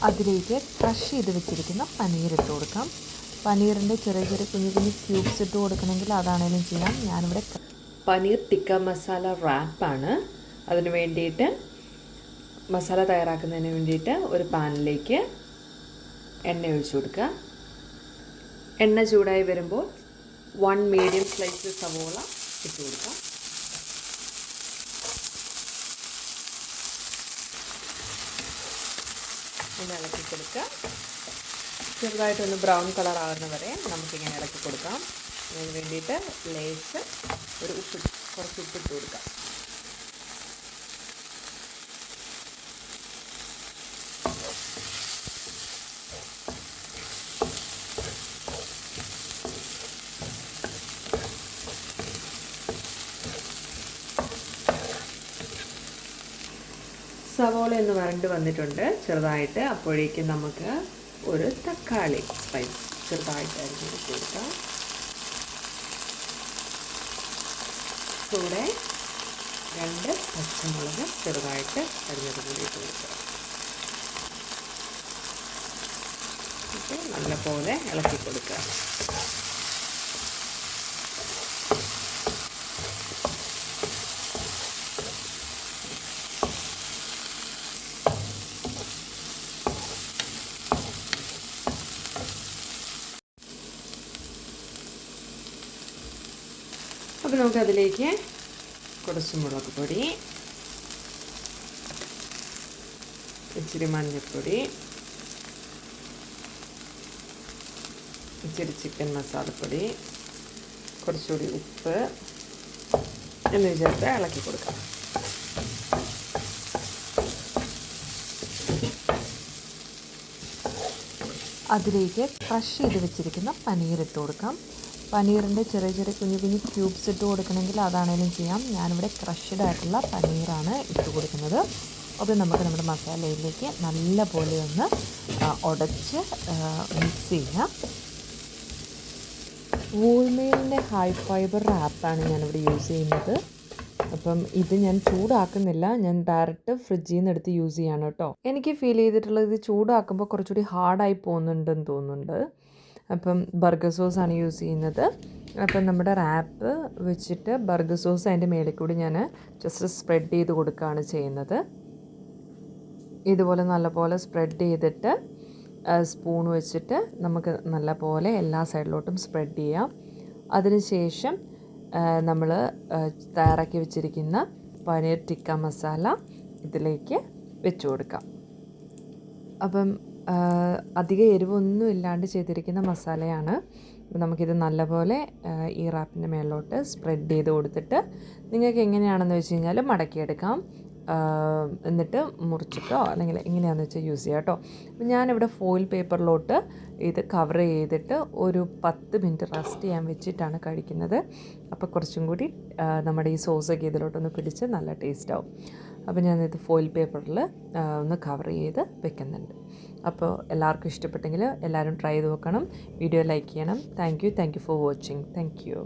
അതിലേക്ക് ക്രഷ് ചെയ്ത് വെച്ചിരിക്കുന്ന പനീർ ഇട്ട് കൊടുക്കാം. പനീറിൻ്റെ ചെറിയ ചെറിയ കുഞ്ഞു കുഞ്ഞു ക്യൂബ്സ് ഇട്ട് കൊടുക്കണമെങ്കിൽ അതാണേലും ചെയ്യാം. ഞാനിവിടെ പനീർ ടിക്ക മസാല റാപ്പാണ്. അതിന് വേണ്ടിയിട്ട് മസാല തയ്യാറാക്കുന്നതിന് വേണ്ടിയിട്ട് ഒരു പാനിലേക്ക് എണ്ണ ഒഴിച്ചു കൊടുക്കുക. എണ്ണ ചൂടായി വരുമ്പോൾ 1 മീഡിയം സ്ലൈസ് സവോള ഇട്ട് കൊടുക്കാം. ഒന്ന് ഇളക്കി കൊടുക്കുക. ചെറുതായിട്ടൊന്ന് ബ്രൗൺ കളർ ആകുന്ന വരെ നമുക്കിങ്ങനെ ഇളക്കി കൊടുക്കാം. അതിന് വേണ്ടിയിട്ട് ലേസ് കുറച്ച് ഉപ്പിട്ട് കൊടുക്കാം. സവോള ഒന്ന് വരണ്ട് വന്നിട്ടുണ്ട് ചെറുതായിട്ട്. അപ്പോഴേക്കും നമുക്ക് ഒരു തക്കാളി സ്ലൈസ് ചെറുതായിട്ട് അരിഞ്ഞ് കൊടുക്കാം. കൂടെ 2 പച്ചമുളക് ചെറുതായിട്ട് അരിഞ്ഞത് കൂടി ഇട്ട് കൊടുക്കുക. നല്ലപോലെ ഇളക്കി കൊടുക്കുക. അപ്പോൾ നമുക്കതിലേക്ക് കുറച്ച് മുളക് പൊടി, ഇച്ചിരി മഞ്ഞൾപ്പൊടി, ഇച്ചിരി ചിക്കൻ മസാലപ്പൊടി, കുറച്ചുകൂടി ഉപ്പ് എന്നിവ ചേർത്ത് ഇളക്കി കൊടുക്കാം. അതിലേക്ക് ക്രഷ് ചെയ്ത് വെച്ചിരിക്കുന്ന പനീർ ഇട്ട് കൊടുക്കാം. പനീറിൻ്റെ ചെറിയ ചെറിയ കുഞ്ഞു കുഞ്ഞു ക്യൂബ്സ് ഇട്ട് കൊടുക്കണമെങ്കിൽ അതാണേലും ചെയ്യാം. ഞാനിവിടെ ക്രഷ്ഡ് ആയിട്ടുള്ള പനീറാണ് ഇട്ട് കൊടുക്കുന്നത്. അത് നമുക്ക് നമ്മുടെ മസാലയിലേക്ക് നല്ല പോലെ ഒന്ന് ഉടച്ച് മിക്സ് ചെയ്യാം. വൂൾമീലിൻ്റെ ഹൈ ഫൈബർ റാപ്പാണ് ഞാനിവിടെ യൂസ് ചെയ്യുന്നത്. അപ്പം ഇത് ഞാൻ ചൂടാക്കുന്നില്ല, ഞാൻ ഡയറക്റ്റ് ഫ്രിഡ്ജിൽ നിന്ന് എടുത്ത് യൂസ് ചെയ്യാണ് കേട്ടോ. എനിക്ക് ഫീൽ ചെയ്തിട്ടുള്ളത് ഇത് ചൂടാക്കുമ്പോൾ കുറച്ചുകൂടി ഹാർഡായി പോകുന്നുണ്ടെന്ന് തോന്നുന്നുണ്ട്. അപ്പം ബർഗർ സോസാണ് യൂസ് ചെയ്യുന്നത്. അപ്പം നമ്മുടെ റാപ്പ് വെച്ചിട്ട് ബർഗർ സോസ് അതിൻ്റെ മേലെ കൂടി ഞാൻ ജസ്റ്റ് സ്പ്രെഡ് ചെയ്ത് കൊടുക്കുകയാണ് ചെയ്യുന്നത്. ഇതുപോലെ നല്ലപോലെ സ്പ്രെഡ് ചെയ്തിട്ട് സ്പൂൺ വെച്ചിട്ട് നമുക്ക് നല്ലപോലെ എല്ലാ സൈഡിലോട്ടും സ്പ്രെഡ് ചെയ്യാം. അതിനുശേഷം നമ്മൾ തയ്യാറാക്കി വെച്ചിരിക്കുന്ന പനീർ ടിക്ക മസാല ഇതിലേക്ക് വെച്ച് കൊടുക്കാം. അപ്പം അധികം എരിവൊന്നും ഇല്ലാണ്ട് ചെയ്തിരിക്കുന്ന മസാലയാണ്. നമുക്കിത് നല്ലപോലെ ഈ റാപ്പിൻ്റെ മേളിലോട്ട് സ്പ്രെഡ് ചെയ്ത് കൊടുത്തിട്ട് നിങ്ങൾക്ക് എങ്ങനെയാണെന്ന് വെച്ച് കഴിഞ്ഞാൽ മടക്കിയെടുക്കാം. എന്നിട്ട് മുറിച്ചിട്ടോ അല്ലെങ്കിൽ എങ്ങനെയാണെന്ന് വെച്ചാൽ യൂസ് ചെയ്യാം കേട്ടോ. അപ്പം ഞാനിവിടെ ഫോയിൽ പേപ്പറിലോട്ട് ഇത് കവർ ചെയ്തിട്ട് ഒരു 10 മിനിറ്റ് റെസ്റ്റ് ചെയ്യാൻ വെച്ചിട്ടാണ് കഴിക്കുന്നത്. അപ്പോൾ കുറച്ചും കൂടി നമ്മുടെ ഈ സോസൊക്കെ ഇതിലോട്ടൊന്ന് പിടിച്ച് നല്ല ടേസ്റ്റ് ആവും. അപ്പോൾ ഞാനിത് ഫോയിൽ പേപ്പറിൽ ഒന്ന് കവർ ചെയ്ത് വെക്കുന്നുണ്ട്. അപ്പോൾ എല്ലാവർക്കും ഇഷ്ടപ്പെട്ടെങ്കിൽ എല്ലാവരും ട്രൈ ചെയ്ത് നോക്കണം. വീഡിയോ ലൈക്ക് ചെയ്യണം. Thank you for watching. Thank you.